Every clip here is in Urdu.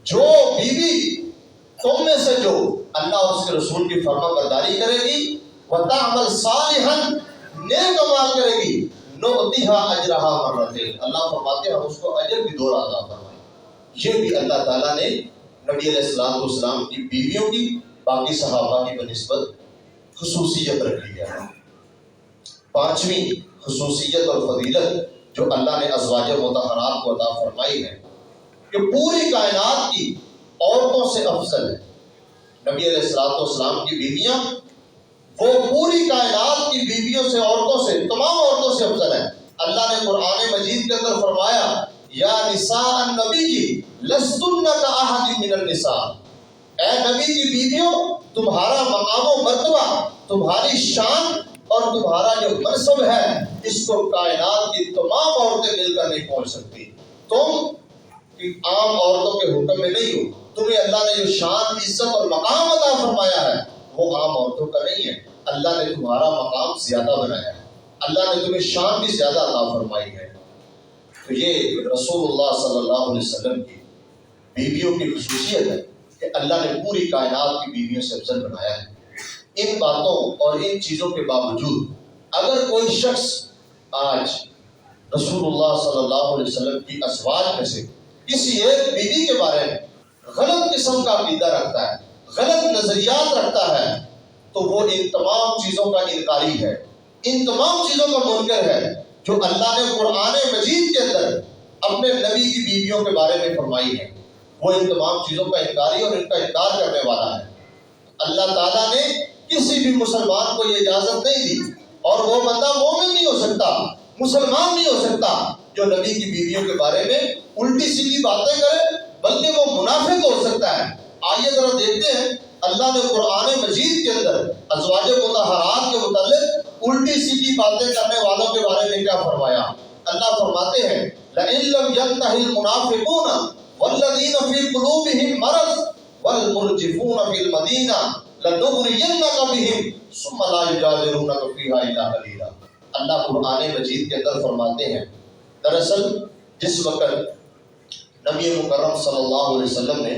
جو بیوی تم میں سے جو اللہ اور اس کے رسول کی فرما برداری کرے گی وَتَعْمَلْ صَالِحًا نیک عمل کرے گی نُؤْتِهَا أَجْرَهَا مَرَّتَيْنِ اللہ فرماتے ہیں ہم اس کو اجر بھی دو عطا فرمائیں. یہ بھی اللہ تعالیٰ نے نبی علیہ السلام کی بیویوں کی باقی صحابہ کی بنسبت خصوصیت رکھی ہے. پانچویں خصوصیت اور فضیلت جو اللہ نے ازواج مطہرات کو عطا فرمائی ہے کہ پوری کائنات کی عورتوں سے افضل ہے. نبی علیہ السلام کی بیویاں وہ پوری کائنات کی بیویوں سے عورتوں سے تمام عورتوں سے افضل ہیں. اللہ نے قرآن مجید کے اندر فرمایا یا نساء النبی لستن کأحد من النساء اے نبی کی بیویوں تمہارا مقام و مرتبہ تمہاری شان اور تمہارا جو منصب ہے اس کو کائنات کی تمام عورتیں مل کر نہیں پہنچ سکتی. تم عام عورتوں کے حکم میں نہیں ہو. تمہیں اللہ نے جو شان عزت اور مقام عطا فرمایا ہے وہ عام عورتوں کا نہیں ہے. اللہ نے تمہارا مقام زیادہ بنایا ہے. اللہ نے تمہیں شان بھی زیادہ عطا فرمائی ہے. تو یہ رسول اللہ صلی اللہ علیہ وسلم کی بیویوں کی خصوصیت ہے کہ اللہ نے پوری کائنات کی بیویوں سے افضل بنایا ہے. ان باتوں اور ان چیزوں کے باوجود اگر کوئی شخص آج رسول اللہ صلی اللہ علیہ وسلم کی ازواج میں سے کسی ایک بیوی کے بارے میں غلط قسم کا عقیدہ رکھتا ہے غلط نظریات رکھتا ہے تو وہ ان تمام چیزوں کا انکاری ہے. ان تمام چیزوں کا منکر ہے جو اللہ نے قرآن مجید کے اندر اپنے نبی کی بیویوں کے بارے میں فرمائی ہے. وہ ان تمام چیزوں کا انکاری اور ان کا انکار کرنے والا ہے. اللہ تعالیٰ نے کسی بھی مسلمان کو یہ اجازت نہیں دی اور وہ بندہ مومن نہیں ہو سکتا مسلمان نہیں ہو سکتا جو نبی کی بیویوں کے بارے میں الٹی سیدھی باتیں کرے بلکہ وہ منافق ہو سکتا ہے. آئیے ذرا دیکھتے ہیں اللہ نے قرآن مجید کے اندر ازواج مطہرات کے متعلق الٹی سیدھی باتیں کرنے والوں کے بارے میں کیا فرمایا. اللہ فرماتے ہیں لَإِن لَّمْ يَنْتَهِ الْمُنَافِقُونَ وَالَّذِينَ فِي قُلُوبِهِم مَّرَضٌ وَالْمُرْجِفُونَ فِي الْمَدِينَةِ لَنُغْرِيَنَّكَ بِهِمْ ثُمَّ لَا يُجَاوِرُونَكَ فِيهَا إِلَّا قَلِيلًا. اللہ قرآن مجید کے اندر فرماتے ہیں دراصل جس وقت نبی مکرم صلی اللہ علیہ وسلم نے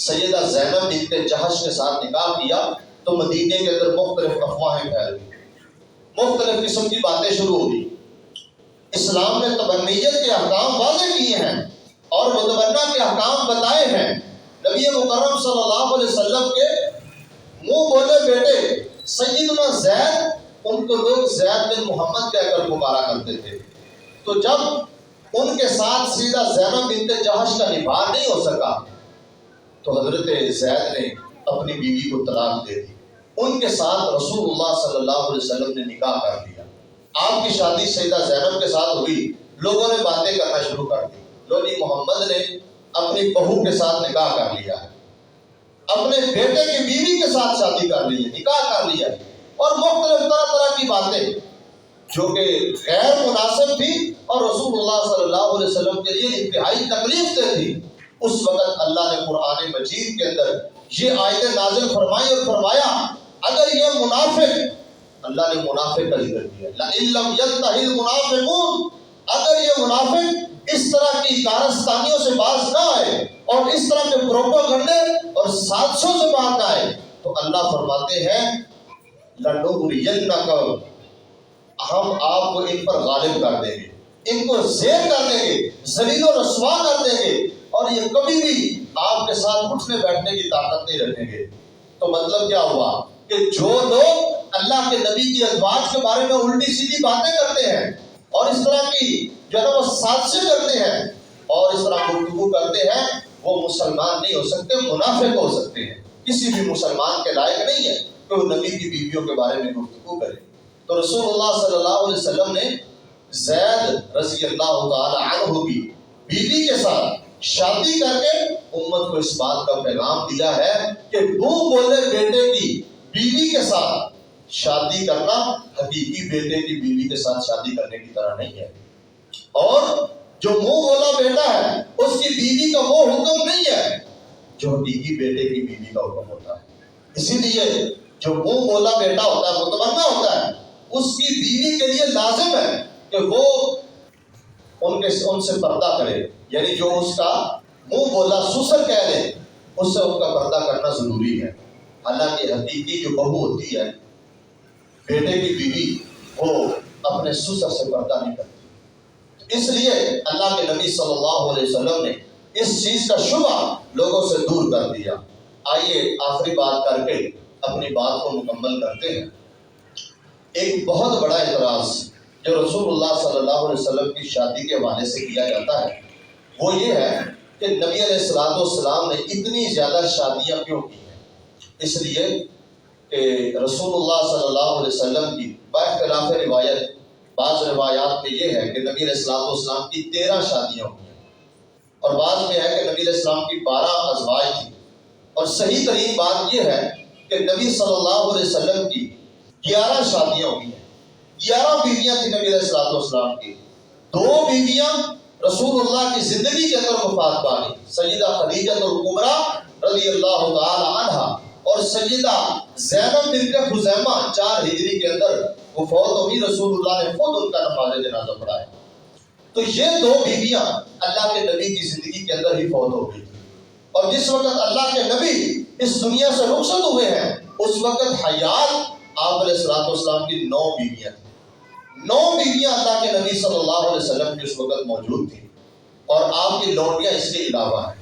سیدہ زینب بنت جہش کے ساتھ نکاح کیا تو مدینے کے اندر مختلف افواہیں پھیل گئی مختلف قسم کی باتیں شروع ہو گئی. اسلام نے تبنیت کے احکام واضح کیے ہیں اور متبنہ کے احکام بتائے ہیں. نبی مکرم صلی اللہ علیہ وسلم کے منہ بولے بیٹے سیدنا زید ان کو لوگ زید بن محمد کہہ کر پکارا کرتے تھے. تو جب ان کے ساتھ سیدھا زینب بنت جہش کا نبھا نہیں ہو سکا تو حضرت زید نے اپنی بیوی کو طلاق دے دی. ان کے ساتھ رسول اللہ صلی اللہ علیہ وسلم نے نکاح کر لیا. آپ کی شادی سیدہ زینب کے ساتھ ہوئی. لوگوں نے باتیں کرنا شروع کر دی لو جی محمد نے اپنی بہو کے ساتھ نکاح کر لیا ہے اپنے بیٹے کی بیوی کے ساتھ شادی کر لی ہے نکاح کر لیا ہے اور مختلف طرح طرح کی باتیں جو کہ غیر مناسب تھی اور رسول اللہ صلی اللہ علیہ وسلم کے لیے انتہائی تکلیف دہ تھی. اس وقت اللہ نے قرآن مجید کے اندر یہ آیتیں نازل فرمائی اور فرمایا اگر یہ منافق اللہ نے منافق کا ذکر کیا لَإِن لَّمْ يَنْتَهِ الْمُنَافِقُونَ اگر یہ منافق اس طرح کی کارستانیوں سے باز نہ آئے اور اس طرح کے پروپیگنڈے اور سازشوں سے باز نہ آئے تو اللہ فرماتے ہیں لَنُغْرِيَنَّكَ ہم آپ کو ان پر غالب کر دیں گے ان کو زیر کر دیں گے ذلیل و رسوا کر دیں گے اور یہ کبھی بھی آپ کے ساتھ اٹھنے بیٹھنے کی طاقت نہیں رکھیں گے. تو مطلب کیا ہوا کہ جو لوگ اللہ کے نبی کی ازواج کے بارے میں الٹی سیدھی باتیں کرتے ہیں اور اس طرح کی جو ہے وہ سازشیں کرتے ہیں اور اس طرح گفتگو کرتے ہیں وہ مسلمان نہیں ہو سکتے منافق ہو سکتے ہیں. کسی بھی مسلمان کے لائق نہیں ہے کہ وہ نبی کی بیویوں کے بارے میں گفتگو کرے. تو رسول اللہ صلی اللہ علیہ وسلم نے زید رضی اللہ تعالی عنہ کی بیوی کے ساتھ شادی کر کے امت کو اس بات کا پیغام دیا ہے کہ منہ بولے بیٹے کی بیوی کے ساتھ شادی کرنا حقیقی بیٹے کی بیوی کے ساتھ شادی کرنے کی طرح نہیں ہے اور جو منہ بولا بیٹا ہے اس کی بیوی کا وہ حکم نہیں ہے جو حقیقی بیٹے کی بیوی کا حکم ہوتا ہے. اسی لیے جو منہ بولا بیٹا ہوتا ہے متمنا ہوتا ہے اس کی بیوی کے لیے لازم ہے کہ وہ ان سے پردہ کرے یعنی جو اس کا منہ بولا سسر کہہ لے اس سے ان کا پردہ کرنا ضروری ہے. حالانکہ حقیقی جو بہو ہوتی ہے، بیٹے کی بیوی، وہ اپنے سسر سے پردہ نہیں کرتی. اس لیے اللہ کے نبی صلی اللہ علیہ وسلم نے اس چیز کا شبہ لوگوں سے دور کر دیا. آئیے آخری بات کر کے اپنی بات کو مکمل کرتے ہیں. ایک بہت بڑا اعتراض جو رسول اللہ صلی اللہ علیہ وسلم کی شادی کے حوالے سے کیا جاتا ہے وہ یہ ہے کہ نبی علیہ الصلوۃ والسلام نے اتنی زیادہ شادیاں کیوں کی ہیں. اس لیے کہ رسول اللہ صلی اللہ علیہ وسلم کی باختلاف روایت، بعض روایات میں یہ ہے کہ نبی علیہ الصلوۃ والسلام کی 13 شادیاں ہوئی ہیں، اور بعض میں ہے کہ نبی علیہ السلام کی 12 ازواج تھیں. اور صحیح ترین بات یہ ہے کہ نبی صلی اللہ علیہ وسلم کی 11 شادیاں ہوئی ہیں. 11 بیویاں تھیں نبی علیہ الصلوۃ والسلام کی. 2 بیویاں رسول اللہ کی زندگی کے اندر وفات پانی، سیدہ خدیجہ الکبریٰ رضی اللہ تعالی عنہا اور سیدہ زینب بنت خزیمہ 4 ہجری کے اندر وہ فوت ہوئی. رسول اللہ نے خود ان کا نماز جنازہ پڑھایا. تو یہ 2 بیویاں اللہ کے نبی کی زندگی کے اندر ہی فوت ہو گئی. اور جس وقت اللہ کے نبی اس دنیا سے رخصت ہوئے ہیں اس وقت حیات آپ علیہ الصلوۃ والسلام کی 9 بیویاں تھیں. 9 بیویاں اللہ کے نبی صلی اللہ علیہ وسلم کی اس وقت موجود تھیں، اور آپ کی لونڈیاں اس کے علاوہ ہیں.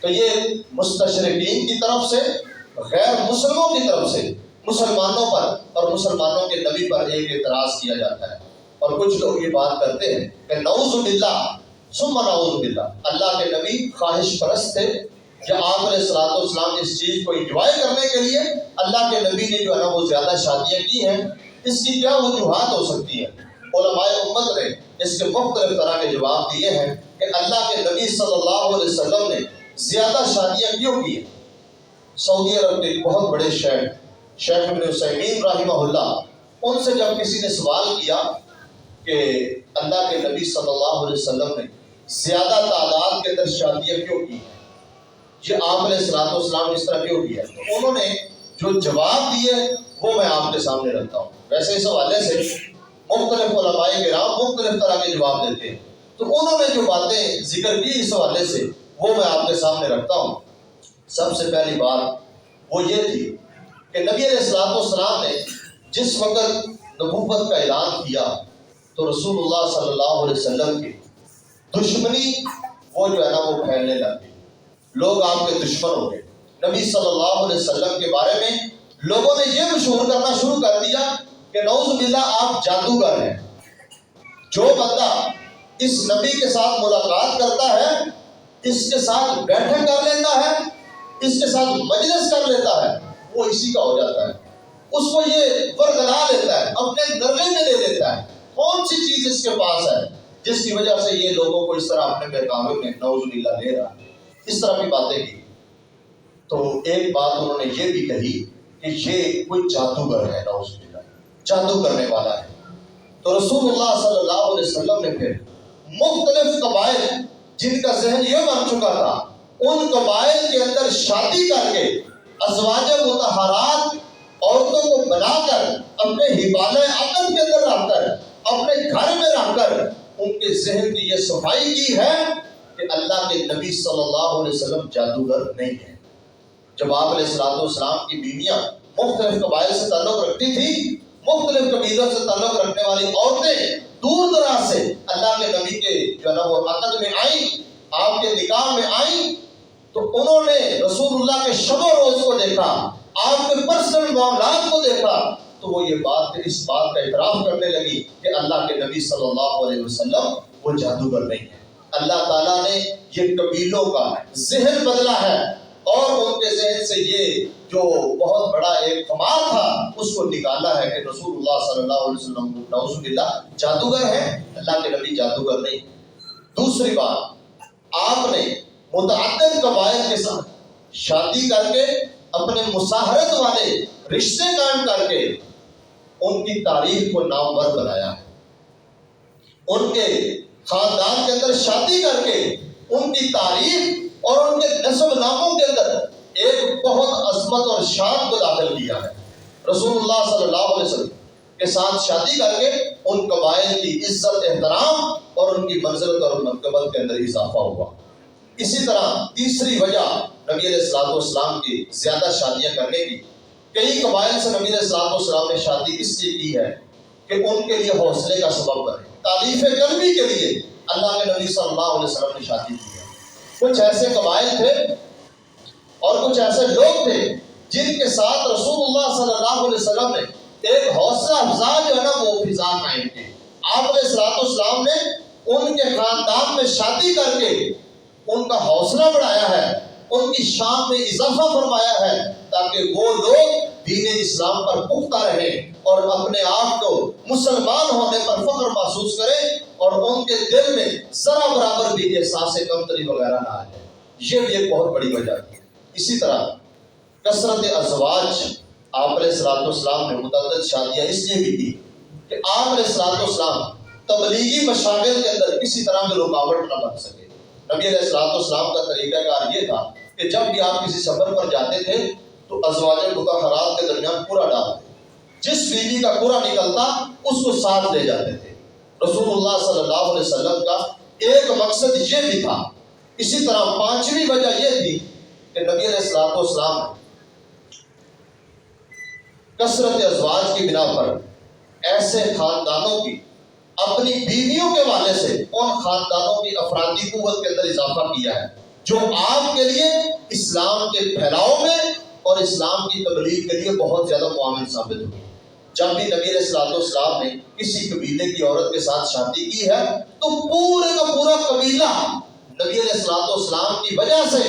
تو یہ مستشرقین کی طرف سے، غیر مسلموں کی طرف سے مسلمانوں پر اور مسلمانوں کے نبی پر ایک اعتراض کیا جاتا ہے. اور کچھ لوگ یہ بات کرتے ہیں کہ نعوذ باللہ ثم نعوذ باللہ، اللہ کے نبی خواہش پرست تھے. کہ آپ علیہ الصلوۃ والسلام اس چیز کو انجوائے کرنے کے لیے اللہ کے نبی نے جو ہے نا وہ زیادہ شادیاں کی ہیں. اس کی کیا وجوہات ہو سکتی ہیں؟ علماء امت نے اس کے مختلف طرح کے جواب دیے ہیں کہ اللہ کے نبی صلی اللہ علیہ وسلم نے زیادہ شادیاں کیوں کی ہیں. سعودی عرب کے بہت بڑے شیخ ابن عثیمین رحمہ اللہ، ان سے جب کسی نے سوال کیا کہ اللہ کے نبی صلی اللہ علیہ وسلم نے زیادہ تعداد کے اندر شادیاں کیوں کی، یہ آپ علیہ الصلوۃ والسلام نے اس طرح کیوں کیا، تو انہوں نے جو جواب دیے وہ میں آپ کے سامنے رکھتا ہوں. ویسے اس حوالے سے مختلف علماء کرام مختلف طرح کے جواب دیتے ہیں، تو انہوں نے جو باتیں ذکر کی اس حوالے سے وہ میں آپ کے سامنے رکھتا ہوں. سب سے پہلی بات وہ یہ تھی کہ نبی علیہ الصلوۃ والسلام نے جس وقت نبوت کا اعلان کیا تو رسول اللہ صلی اللہ علیہ وسلم کی دشمنی وہ جو ہے نا وہ پھیلنے لگی. لوگ آپ کے دشمن ہو گئے. نبی صلی اللہ علیہ وسلم کے بارے میں لوگوں نے یہ مشہور کرنا شروع کر دیا کہ نعوذ باللہ آپ جادوگر ہیں. جو بندہ اس نبی کے ساتھ ملاقات کرتا ہے، اس کے ساتھ بیٹھک کر لیتا ہے، اس کے ساتھ مجلس کر لیتا ہے، وہ اسی کا ہو جاتا ہے. اس کو یہ ورگلا لیتا ہے، اپنے درجے میں لے لیتا ہے. کون سی چیز اس کے پاس ہے جس کی وجہ سے یہ لوگوں کو اس طرح اپنے بہکاوے میں نعوذ باللہ لے رہا ہے. اس طرح کی باتیں کی. تو ایک بات انہوں نے یہ بھی کہی کہ یہ کوئی جادوگر ہے، نعوذ باللہ جادو کرنے والا ہے. تو رسول اللہ صلی اللہ علیہ وسلم نے پھر مختلف قبائل جن کا ذہن یہ بن چکا تھا، ان قبائل کے اندر شادی کر کے ازواج مطہرات عورتوں کو بنا کر اپنے حبالہ عقد کے اندر رکھ کر اپنے گھر میں رکھ کر ان کے ذہن کی یہ صفائی کی ہے کہ اللہ کے نبی صلی اللہ علیہ وسلم جادوگر نہیں ہے. جب آپ علیہ الصلوۃ والسلام کی بیویاں مختلف قبائل سے تعلق رکھتی تھی، مختلف قبیلوں سے تعلق رکھنے والی عورتیں دور دراز سے اللہ کے نبی کے جو ہے نا وہ عقد میں آئیں، آپ کے نکاح میں آئیں، تو انہوں نے رسول اللہ کے شب و روز کو دیکھا، آپ کے پرسنل معاملات کو دیکھا، تو وہ یہ بات اس بات کا اعتراف کرنے لگی کہ اللہ کے نبی صلی اللہ علیہ وسلم وہ جادوگر نہیں ہے. اللہ تعالیٰ نے یہ قبیلوں کا ذہن بدلا ہے اور ان کے ذہن سے یہ جو بہت بڑا ایک کمال تھا اس کو نکالا ہے کہ رسول اللہ صلی اللہ علیہ وسلم نعوذ باللہ جادوگر ہیں، اللہ کے نبی جادوگر نہیں. دوسری بات، آپ نے متعدد قبائل کے ساتھ شادی کر کے اپنے مساہرت والے رشتے قائم کر کے ان کی تاریخ کو نامور بنایا ہے. ان کے خاندان کے اندر شادی کر کے ان کی تاریخ اور ان کے نسب ناموں کے اندر ایک بہت عظمت اور شان کو داخل کیا ہے. رسول اللہ صلی اللہ علیہ وسلم کے ساتھ شادی کر کے ان قبائل کی عزت احترام اور ان کی منزلت اور منقبت کے اندر اضافہ ہوا. اسی طرح تیسری وجہ نبی علیہ الصلوۃ والسلام کی زیادہ شادیاں کرنے کی، کئی قبائل سے نبی علیہ الصلوۃ والسلام نے شادی اس لیے کی ہے کہ ان کے لیے حوصلے کا سبب بنے، تالیف قلبی کے لیے اللہ کے نبی صلی اللہ علیہ وسلم نے شادی کی ہے۔ کچھ ایسے قبائل تھے اور کچھ ایسے لوگ تھے جن کے ساتھ رسول اللہ صلی اللہ علیہ وسلم نے ایک حوصلہ افزا جو ہے نا وہ فضا قائم کی۔ آپ علیہ الصلوۃ والسلام نے ان کے خاندان میں شادی کر کے ان کا حوصلہ بڑھایا ہے، ان کی شان میں اضافہ فرمایا ہے، تاکہ وہ لوگ دین اسلام پر پختہ رہیں اور اپنے آپ کو مسلمان ہونے پر فخر محسوس کریں اور ان کے دل میں ذرا برابر بھی احساس کمتری وغیرہ نہ آ جائے۔ یہ بھی ایک بہت بڑی وجہ ہے۔ اسی طرح کثرت ازواج، آپ علیہ الصلوۃ والسلام نے متعدد شادیاں اس لیے بھی کی کہ آپ علیہ الصلوۃ والسلام تبلیغی مشاغل کے اندر کسی طرح کی رکاوٹ نہ بن سکے۔ نبی علیہ الصلوۃ والسلام کا طریقہ کار یہ تھا کہ جب بھی آپ کسی سفر پر جاتے تھے تو ازواج مطہرات کے درمیان قرعہ ڈالتے، جس بیوی کا قرعہ نکلتا اس کو ساتھ لے جاتے تھے۔ رسول اللہ صلی اللہ علیہ وسلم کا ایک مقصد یہ بھی تھا۔ اسی طرح پانچویں وجہ یہ تھی کہ نبی علیہ الصلوۃ والسلام کثرت ازواج کی بنا پر ایسے خاندانوں کی اپنی بیویوں کے والے سے ان خاندانوں کی افرادی قوت کے اندر اضافہ کیا ہے جو آپ کے لیے اسلام کے پھیلاؤ میں اور اسلام کی تبلیغ کے لیے بہت زیادہ معاون ثابت ہوئی۔ جب بھی نبی علیہ الصلوۃ والسلام نے کسی قبیلے کی عورت کے ساتھ شادی کی ہے تو پورے کا پورا قبیلہ نبی علیہ الصلوۃ والسلام کی وجہ سے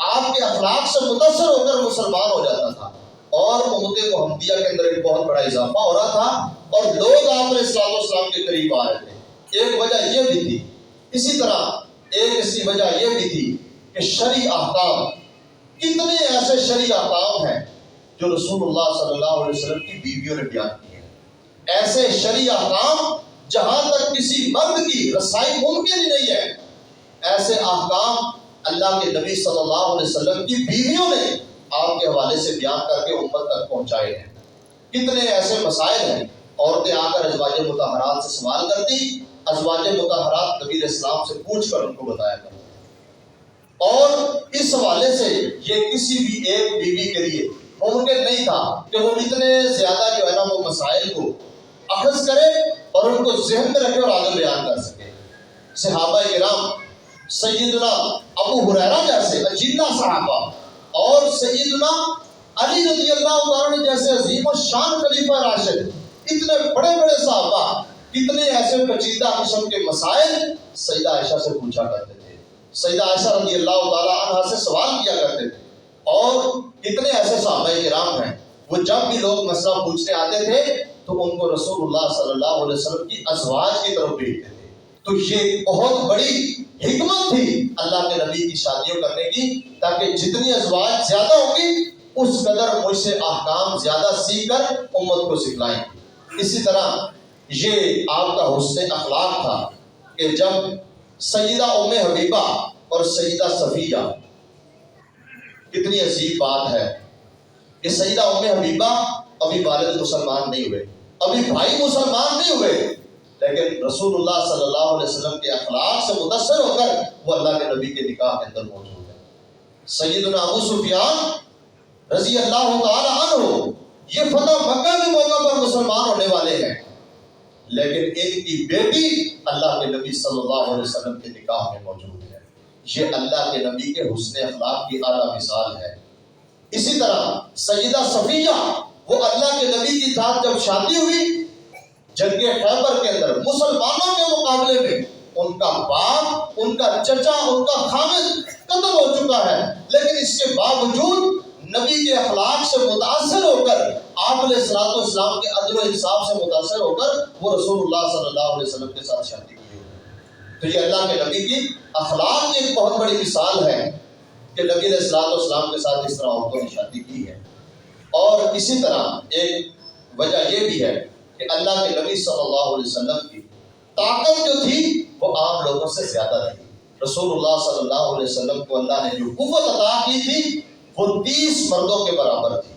آپ کے اخلاق سے متاثر ہو کر مسلمان ہو جاتا تھا، اور امت محمدیہ کے اندر ایک بہت بڑا اضافہ ہو رہا تھا اور لوگ آپ علیہ الصلوۃ والسلام کے قریب آ رہے تھے۔ ایک وجہ یہ بھی تھی۔ اسی طرح ایک اسی وجہ یہ بھی تھی کہ شرعی احکام، کتنے ایسے شرعی احکام ہیں جو رسول اللہ صلی اللہ علیہ وسلم کی بیویوں نے بیان کیے ہیں۔ ایسے شرعی احکام جہاں تک کسی مرد کی رسائی ممکن ہی نہیں ہے، ایسے احکام اللہ کے نبی صلی اللہ علیہ وسلم کی بیویوں نے آپ کے حوالے سے بیان کر کے امت تک پہنچائے ہیں۔ کتنے ایسے مسائل ہیں، عورتیں آ کر ازواج مطہرات سے سوال کرتی، ازواج مطہرات نبی اسلام سے پوچھ کر ان کو بتایا کرتی، اور اس حوالے سے یہ کسی بھی ایک بیوی کے لیے ممکن نہیں تھا کہ وہ اتنے زیادہ جو ہے نا وہ مسائل کو اخذ کرے اور ان کو ذہن میں رکھے اور آگے بیان کر سکے۔ صحابہ کرام، سیدنا ابو ہریرہ جیسے اجیلا صحابہ اور سیدنا علی رضی اللہ عنہ جیسے عظیم الشان خلیفہ راشد، اتنے بڑے بڑے صحابہ کتنے ایسے پیچیدہ قسم کے مسائل سیدہ عائشہ سے پوچھا کرتے تھے، سیدہ عائشہ رضی اللہ تعالی عنہا سے سوال کیا کرتے تھے۔ اور کتنے ایسے صحابہ کرام ہیں وہ جب بھی لوگ مسئلہ پوچھنے آتے تھے تو ان کو رسول اللہ صلی اللہ علیہ وسلم کی ازواج کی طرف بھیجتے تھے۔ تو یہ بہت بڑی حکمت تھی اللہ کے نبی کی شادیوں کرنے کی، تاکہ جتنی ازواج زیادہ ہوگی اس قدر مجھ سے احکام زیادہ سیکھ کر امت کو سکھلائیں۔ اسی طرح یہ آپ کا حسن اخلاق تھا کہ جب سیدہ ام حبیبہ اور سیدہ صفیہ، کتنی عجیب بات ہے کہ سیدہ ام حبیبہ ابھی والد مسلمان نہیں ہوئے، ابھی بھائی مسلمان نہیں ہوئے، لیکن رسول اللہ صلی اللہ علیہ وسلم کے اخلاق سے متاثر ہو کر وہ اللہ کے نبی کے نکاح کے اندر موجود ہے۔ سیدنا ابو سفیان رضی اللہ تعالی عنہ یہ فتح مکہ کے موقع پر مسلمان ہونے والے ہیں، لیکن ان کی بیٹی اللہ کے نبی صلی اللہ علیہ وسلم کے نکاح میں موجود ہے۔ یہ اللہ کے نبی کے حسن اخلاق کی اعلیٰ مثال ہے۔ اسی طرح سیدہ صفیہ، وہ اللہ کے نبی کی ساتھ جب شادی ہوئی جنگ خیبر کے اندر، مسلمانوں کے مقابلے میں ان کا باپ، ان کا چچا، ان کا خامد قتل ہو چکا ہے، لیکن اس کے باوجود نبی کے اخلاق سے متاثر ہو کر، آپ علیہ الصلوۃ والسلام کے عدل و انصاف سے متاثر ہو کر وہ رسول اللہ صلی اللہ علیہ وسلم کے ساتھ شادی کی۔ تو یہ اللہ کے نبی کی اخلاق کی ایک بہت بڑی مثال ہے کہ نبی علیہ الصلوۃ والسلام کے ساتھ اس طرح عورتوں نے شادی کی ہے۔ اور اسی طرح ایک وجہ یہ بھی ہے کہ اللہ کے نبی صلی اللہ علیہ وسلم کی طاقت جو تھی وہ عام لوگوں سے زیادہ تھی۔ رسول اللہ صلی اللہ علیہ وسلم کو اللہ نے جو قوت عطا کی تھی وہ 30 مردوں کے برابر تھی۔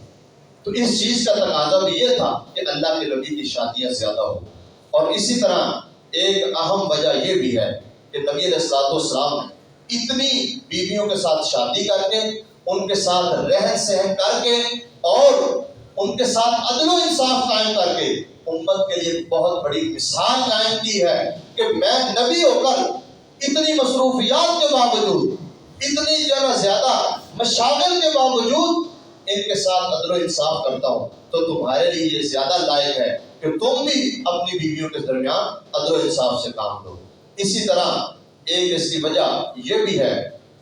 تو اس چیز کا تقاضا بھی یہ تھا کہ اللہ کے نبی کی شادیاں زیادہ ہوں۔ اور اسی طرح ایک اہم وجہ یہ بھی ہے کہ نبی علیہ الصلوۃ والسلام نے اتنی بیویوں کے ساتھ شادی کر کے، ان کے ساتھ رہن سہن کر کے اور ان کے ساتھ عدل و انصاف قائم کر کے امت کے لیے بہت بڑی مثال قائم کی ہے کہ میں نبی ہو کر اتنی مصروفیات کے باوجود، اتنی جگہ زیادہ مشاغل کے باوجود ان کے ساتھ عدل و انصاف کرتا ہوں، تو تمہارے لیے یہ زیادہ لائق ہے کہ تم بھی اپنی بیویوں کے درمیان عدل و انصاف سے کام لو۔ اسی طرح ایک اس کی وجہ یہ بھی ہے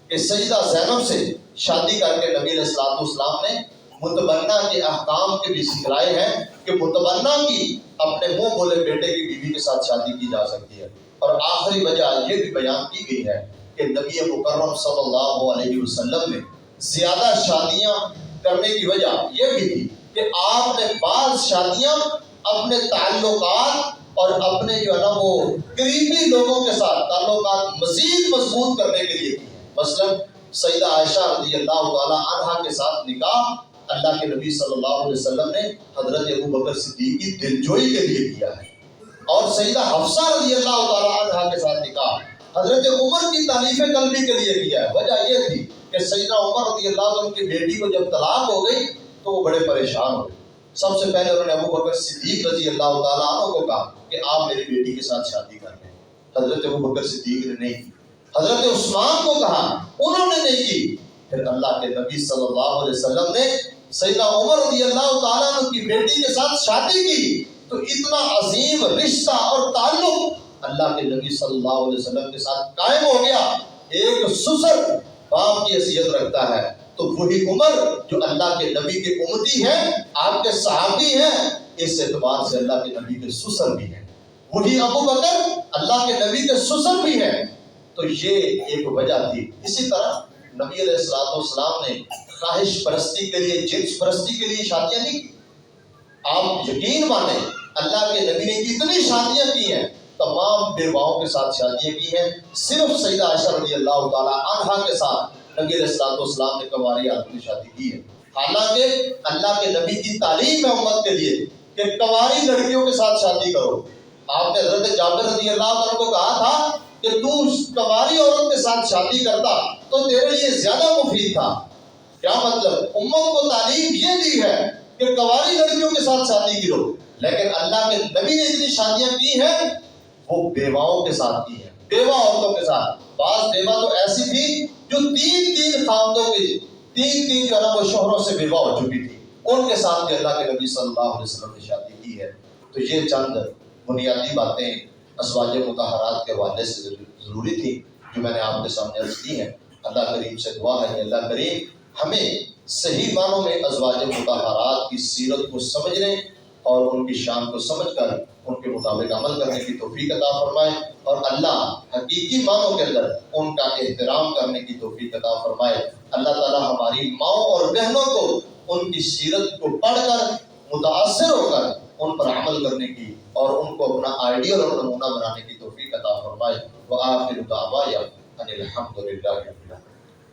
کہ سیدہ زینب سے شادی کر کے نبی علیہ الصلوۃ والسلام نے متبنہ کے احکام کے بھی سکھلائے ہیں کہ متبنہ کی اپنے منہ بولے بیٹے کی بیوی کے ساتھ شادی کی جا سکتی ہے۔ اور آخری وجہ یہ بھی بیان کی گئی ہے کہ نبی مکرم صلی اللہ علیہ وسلم نے زیادہ شادیاں کرنے کی وجہ یہ بھی تھی کہ آپ نے بعض شادیاں اپنے تعلقات اور اپنے جو ہے نا وہ قریبی لوگوں کے ساتھ تعلقات مزید مضبوط کرنے کے لیے کی ہیں۔ مثلا سیدہ عائشہ رضی اللہ تعالی عنہا کے ساتھ نکاح اللہ کے نبی صلی اللہ علیہ وسلم نے حضرت ابوبکر صدیق کی دلجوئی کے لیے کیا ہے، اور سیدہ حفصہ رضی اللہ تعالی عنہا کے ساتھ نکاح حضرت عمر کی تعریف قلبی کے لیے کیا ہے۔ وجہ یہ تھی کہ سیدنا عمر رضی اللہ عنہ کی بیٹی کو جب طلاق ہو گئی تو وہ بڑے پریشان ہو گئے۔ سب سے پہلے انہوں نے ابوبکر صدیق رضی اللہ تعالیٰ عنہ کو کہا کہ آپ میری بیٹی کے ساتھ شادی کر لیں۔ حضرت ابوبکر صدیق نے نہیں کی۔ حضرت عثمان کو کہا، انہوں نے نہیں کی۔ پھر اللہ کے نبی صلی اللہ علیہ وسلم نے سیدنا عمر رضی اللہ تعالیٰ عنہ کی بیٹی کے ساتھ شادی کی، تو اتنا عظیم رشتہ اور تعلق اللہ کے نبی صلی اللہ علیہ وسلم کے ساتھ قائم ہو گیا۔ ایک سسر باپ کی حیثیت رکھتا ہے، تو وہی عمر جو اللہ کے نبی کے امتی ہیں، آپ کے صحابی ہیں، اس اعتبار سے اللہ کے نبی کے سسر بھی ہیں۔ وہی ابو بکر اللہ کے نبی کے سسر بھی ہیں۔ تو یہ ایک وجہ تھی۔ اسی طرح نبی علیہ الصلوۃ والسلام نے خواہش پرستی کے لیے، جنس پرستی کے لیے شادیاں نہیں کی۔ آپ یقین مانیں اللہ کے نبی نے کتنی شادیاں کی ہیں، تمام بیواؤں کے ساتھ شادیاں کی ہیں۔ صرف سیدہ عائشہ رضی اللہ تعالی عنہا کے ساتھ نبی علیہ الصلوۃ والسلام نے کنواری آدمی شادی کی ہے۔ حالانکہ اللہ کے نبی کی تعلیم ہے امت کے لیے کہ کنواری لڑکیوں کے ساتھ شادی کرو۔ آپ نے حضرت جابر رضی اللہ عنہ کو کہا تھا کہ تو کنواری عورت کے ساتھ شادی کرتا تو تیرے لیے زیادہ مفید تھا۔ کیا مطلب؟ امت کو تعلیم یہ دی ہے کہ کنواری لڑکیوں کے ساتھ شادی کرو، لیکن اللہ کے نبی نے اتنی شادیاں کی ہیں وہ بیواؤں کے ساتھ کی ہیں، بیوہ عورتوں کے ساتھ۔ بعض بیوہ تو ایسی تھی جو تین خاندوں کی تین جو ہے نا وہ شوہروں سے بیوہ ہو چکی تھی، ان کے ساتھ بھی اللہ کے نبی صلی اللہ علیہ وسلم نے شادی کی ہے۔ تو یہ چند بنیادی باتیں ازواج مطہرات کے حوالے سے ضروری تھی جو میں نے آپ کے سامنے عرض کی ہیں۔ اللہ کریم سے دعا ہے کہ اللہ کریم ہمیں صحیح معنوں میں ازواج مطہرات کی سیرت کو سمجھنے اور ان کی شان کو سمجھ کر ان کے مطابق عمل کرنے کی توفیق عطا فرمائے، اور اللہ حقیقی معنوں کے اندر ان کا احترام کرنے کی توفیق عطا فرمائے۔ اللہ تعالی ہماری ماؤں اور بہنوں کو ان کی سیرت کو پڑھ کر متاثر ہو کر ان پر عمل کرنے کی اور ان کو اپنا آئیڈیل اور نمونہ بنانے کی توفیق عطا فرمائے۔ وآخر دعوانا ان الحمد للہ۔